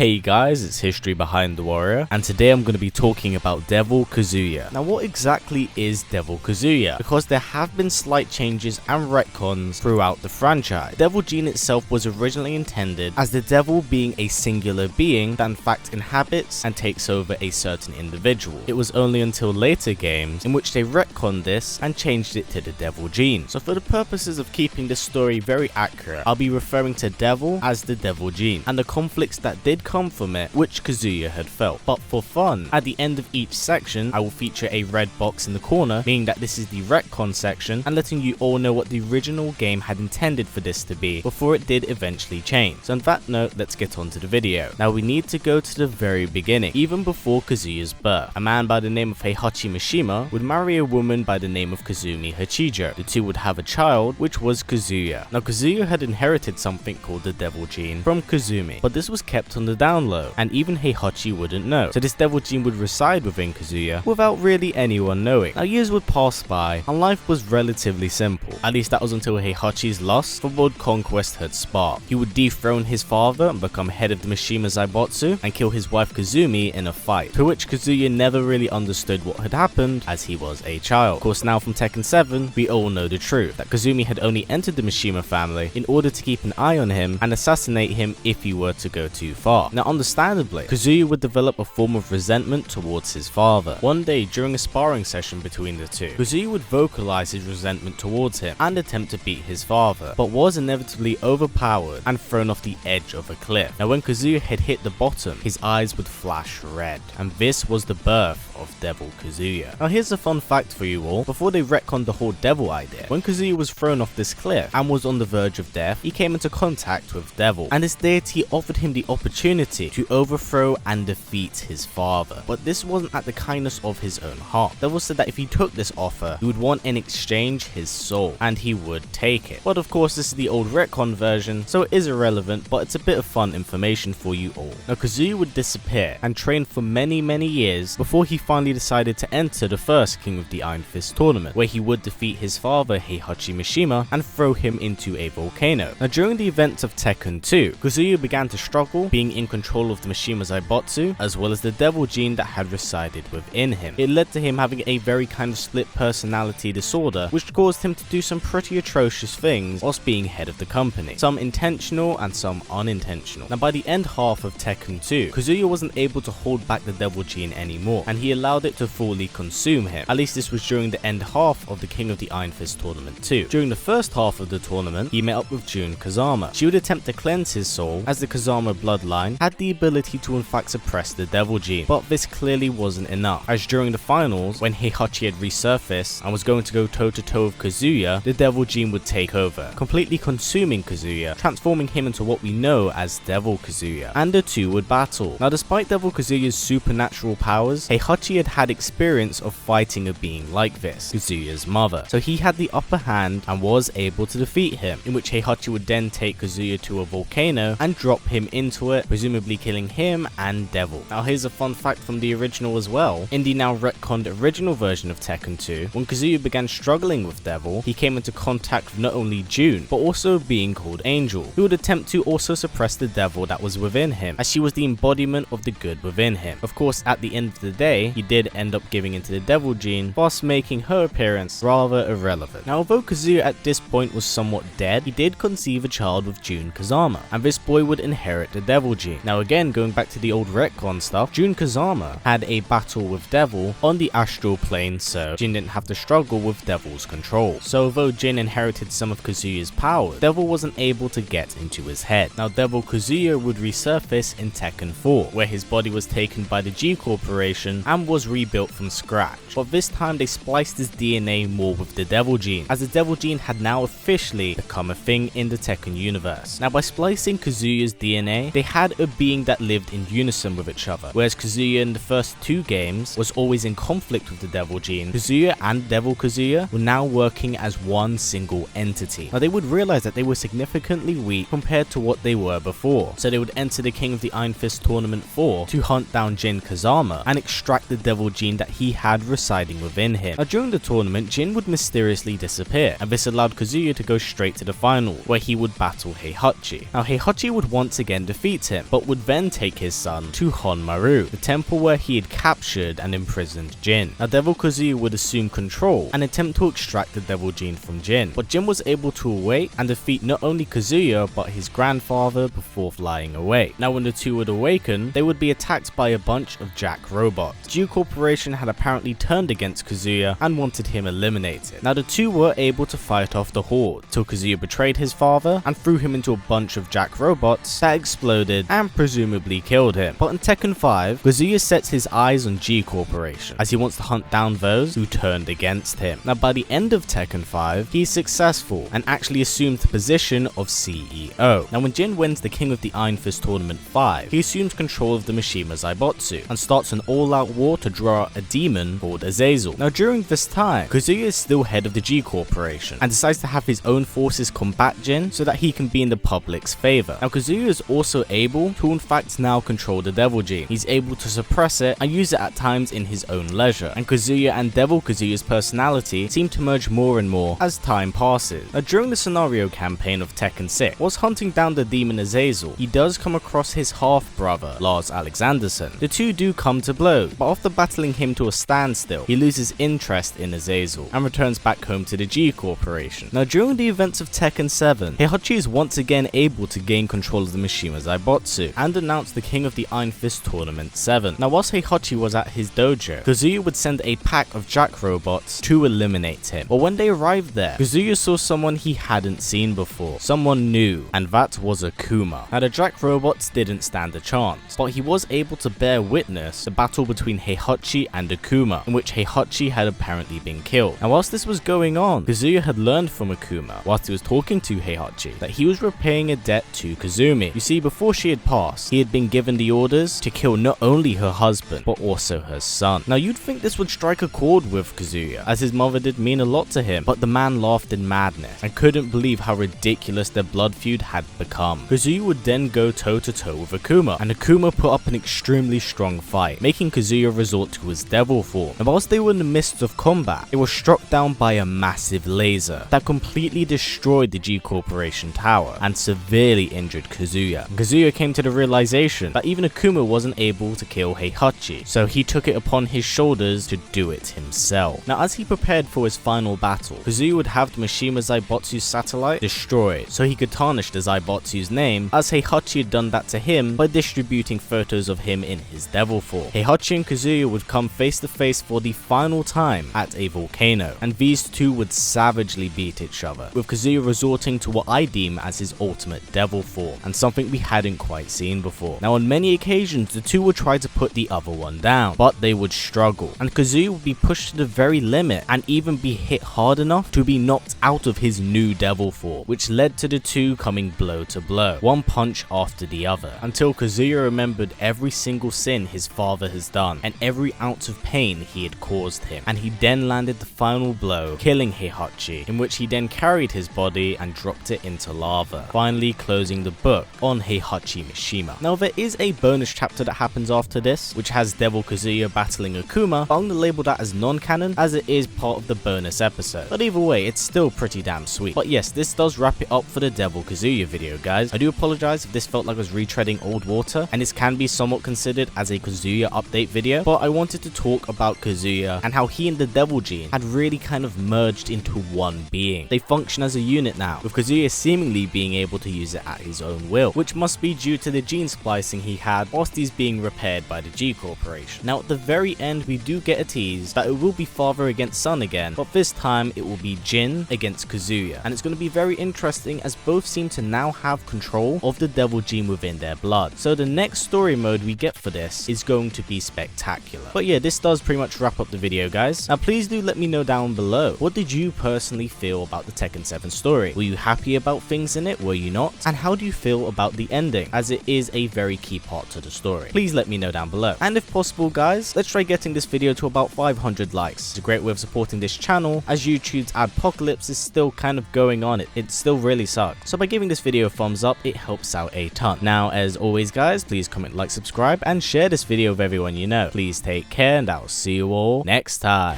Hey guys, it's History Behind the Warrior, and today I'm going to be talking about Devil Kazuya. Now what exactly is Devil Kazuya? Because there have been slight changes and retcons throughout the franchise. Devil Gene itself was originally intended as the devil being a singular being that in fact inhabits and takes over a certain individual. It was only until later games in which they retconned this and changed it to the Devil Gene. So for the purposes of keeping this story very accurate, I'll be referring to Devil as the Devil Gene and the conflicts that did come from it which Kazuya had felt. But for fun, at the end of each section I will feature a red box in the corner, meaning that this is the retcon section, and letting you all know what the original game had intended for this to be before it did eventually change. So on that note, let's get on to the video. Now we need to go to the very beginning, even before Kazuya's birth. A man by the name of Heihachi Mishima would marry a woman by the name of Kazumi Hachijo. The two would have a child, which was Kazuya. Now Kazuya had inherited something called the Devil Gene from Kazumi, but this was kept on the down low, and even Heihachi wouldn't know. So this Devil Gene would reside within Kazuya without really anyone knowing. Now years would pass by, and life was relatively simple. At least that was until Heihachi's lust for world conquest had sparked. He would dethrone his father and become head of the Mishima Zaibotsu, and kill his wife Kazumi in a fight, to which Kazuya never really understood what had happened as he was a child. Of course, now from Tekken 7, we all know the truth, that Kazumi had only entered the Mishima family in order to keep an eye on him and assassinate him if he were to go too far. Now understandably, Kazuya would develop a form of resentment towards his father. One day during a sparring session between the two, Kazuya would vocalize his resentment towards him and attempt to beat his father, but was inevitably overpowered and thrown off the edge of a cliff. Now when Kazuya had hit the bottom, his eyes would flash red, and this was the birth of Devil Kazuya. Now here's a fun fact for you all. Before they retconned the whole devil idea, when Kazuya was thrown off this cliff and was on the verge of death, he came into contact with Devil, and his deity offered him the opportunity to overthrow and defeat his father. But this wasn't at the kindness of his own heart. Devil said that if he took this offer, he would want in exchange his soul, and he would take it. But of course this is the old retcon version, so it is irrelevant, but it's a bit of fun information for you all. Now Kazuya would disappear and train for many years before he finally decided to enter the first King of the Iron Fist tournament, where he would defeat his father Heihachi Mishima and throw him into a volcano. Now during the events of Tekken 2, Kazuya began to struggle being in control of the Mishima Zaibotsu as well as the Devil Gene that had resided within him. It led to him having a very kind of split personality disorder, which caused him to do some pretty atrocious things whilst being head of the company, some intentional and some unintentional. Now by the end half of Tekken 2, Kazuya wasn't able to hold back the Devil Gene anymore, and he allowed it to fully consume him. At least this was during the end half of the King of the Iron Fist tournament too. During the first half of the tournament, he met up with Jun Kazama. She would attempt to cleanse his soul, as the Kazama bloodline had the ability to in fact suppress the Devil Gene, but this clearly wasn't enough, as during the finals, when Heihachi had resurfaced and was going to go toe to toe with Kazuya, the Devil Gene would take over, completely consuming Kazuya, transforming him into what we know as Devil Kazuya, and the two would battle. Now despite Devil Kazuya's supernatural powers, Heihachi had had experience of fighting a being like this, Kazuya's mother, so he had the upper hand and was able to defeat him, in which Heihachi would then take Kazuya to a volcano and drop him into it, presumably killing him and Devil. Now here's a fun fact from the original as well. In the now retconned original version of Tekken 2, when Kazuya began struggling with Devil, he came into contact with not only Jun, but also a being called Angel, who would attempt to also suppress the devil that was within him, as she was the embodiment of the good within him. Of course, at the end of the day, he did end up giving into the Devil Gene, thus making her appearance rather irrelevant. Now although Kazuya at this point was somewhat dead, he did conceive a child with Jun Kazama, and this boy would inherit the Devil Gene. Now again, going back to the old retcon stuff, Jun Kazama had a battle with Devil on the astral plane, so Jin didn't have to struggle with Devil's control. So although Jin inherited some of Kazuya's powers, Devil wasn't able to get into his head. Now Devil Kazuya would resurface in Tekken 4, where his body was taken by the G Corporation and was rebuilt from scratch, but this time they spliced his DNA more with the Devil Gene, as the Devil Gene had now officially become a thing in the Tekken universe. Now by splicing Kazuya's DNA, they had a being that lived in unison with each other, whereas Kazuya in the first two games was always in conflict with the Devil Gene. Kazuya and Devil Kazuya were now working as one single entity. Now they would realize that they were significantly weak compared to what they were before, so they would enter the King of the Iron Fist Tournament 4 to hunt down Jin Kazama and extract the Devil Gene that he had residing within him. Now during the tournament, Jin would mysteriously disappear, and this allowed Kazuya to go straight to the final, where he would battle Heihachi. Now Heihachi would once again defeat him, but would then take his son to Honmaru, the temple where he had captured and imprisoned Jin. Now Devil Kazuya would assume control and attempt to extract the devil gene from Jin, but Jin was able to awake and defeat not only Kazuya but his grandfather before flying away. Now when the two would awaken, they would be attacked by a bunch of Jack robots. G Corporation had apparently turned against Kazuya and wanted him eliminated. Now the two were able to fight off the horde till Kazuya betrayed his father and threw him into a bunch of Jack robots that exploded and presumably killed him. But in Tekken 5, Kazuya sets his eyes on G Corporation as he wants to hunt down those who turned against him. Now by the end of Tekken 5, he's successful and actually assumes the position of CEO. Now when Jin wins the King of the Iron Fist Tournament 5, he assumes control of the Mishima Zaibotsu and starts an all-out war to draw out a demon called Azazel. Now during this time, Kazuya is still head of the G Corporation and decides to have his own forces combat Jin so that he can be in the public's favor. Now Kazuya is also able to in fact now control the devil gene. He's able to suppress it and use it at times in his own leisure, and Kazuya and Devil Kazuya's personality seem to merge more and more as time passes. Now during the scenario campaign of Tekken 6, whilst hunting down the demon Azazel, he does come across his half-brother, Lars Alexanderson. The two do come to blows, but after battling him to a standstill, he loses interest in Azazel and returns back home to the G Corporation. Now during the events of Tekken 7, Heihachi is once again able to gain control of the Mishima Zaibotsu and announce the King of the Iron Fist Tournament 7. Now whilst Heihachi was at his dojo, Kazuya would send a pack of Jack robots to eliminate him. But when they arrived there, Kazuya saw someone he hadn't seen before, someone new, and that was Akuma. Now the Jack robots didn't stand a chance, but he was able to bear witness the battle between Heihachi and Akuma, in which Heihachi had apparently been killed. Now whilst this was going on, Kazuya had learned from Akuma, whilst he was talking to Heihachi, that he was repaying a debt to Kazumi. You see, before she had passed, he had been given the orders to kill not only her husband, but also her son. Now you'd think this would strike a chord with Kazuya, as his mother did mean a lot to him, but the man laughed in madness and couldn't believe how ridiculous their blood feud had become. Kazuya would then go toe-to-toe with Akuma, and Akuma put up an extremely strong fight, making Kazuya resort to his devil form. And whilst they were in the midst of combat, they were struck down by a massive laser that completely destroyed the G Corporation tower and severely injured Kazuya. Kazuya came to the realization that even Akuma wasn't able to kill Heihachi, so he took it upon his shoulders to do it himself. Now as he prepared for his final battle, Kazuya would have the Mishima Zaibotsu's satellite destroyed so he could tarnish the Zaibotsu's name, as Heihachi had done that to him by distributing photos of him in his devil form. Heihachi and Kazuya would come face to face for the final time at a volcano, and these two would savagely beat each other, with Kazuya resorting to what I deem as his ultimate devil form, and something we hadn't quite seen before. Now on many occasions the two would try to put the other one down, but they would struggle, and Kazuya would be pushed to the very limit and even be hit hard enough to be knocked out of his new devil form, which led to the two coming blow to blow, one punch after the other, until Kazuya remembered every single sin his father has done and every ounce of pain he had caused him, and he then landed the final blow, killing Heihachi, in which he then carried his body and dropped it into lava, finally closing the book on Heihachi Mishima. Now there is a bonus chapter that happens after this, which has Devil Kazuya battling Akuma, but I'm going to label that as non-canon as it is part of the bonus episode. But either way, it's still pretty damn sweet. But yes, this does wrap it up for the Devil Kazuya video, guys. I do apologize if this felt like I was retreading old water, and this can be somewhat considered as a Kazuya update video, but I wanted to talk about Kazuya and how he and the Devil Gene had really kind of merged into one being. They function as a unit now, with Kazuya seemingly being able to use it at his own will, which must be due to the gene splicing he had whilst he's being repaired by the G Corporation. Now at the very end we do get a tease that it will be father against son again, but this time it will be Jin against Kazuya, and it's going to be very interesting as both seem to now have control of the Devil Gene within their blood. So the next story mode we get for this is going to be spectacular. But yeah, this does pretty much wrap up the video, guys. Now please do let me know down below, what did you personally feel about the Tekken 7 story? Were you happy about things in it? Were you not? And how do you feel about the ending, as it is a very key part to the story? Please let me know down below. And if possible, guys, let's try getting this video to about 500 likes. It's a great way of supporting this channel, as YouTube's adpocalypse is still kind of going on. It still really sucks. So by giving this video a thumbs up, it helps out a ton. Now, as always, guys, please comment, like, subscribe, and share this video with everyone you know. Please take care, and I'll see you all next time.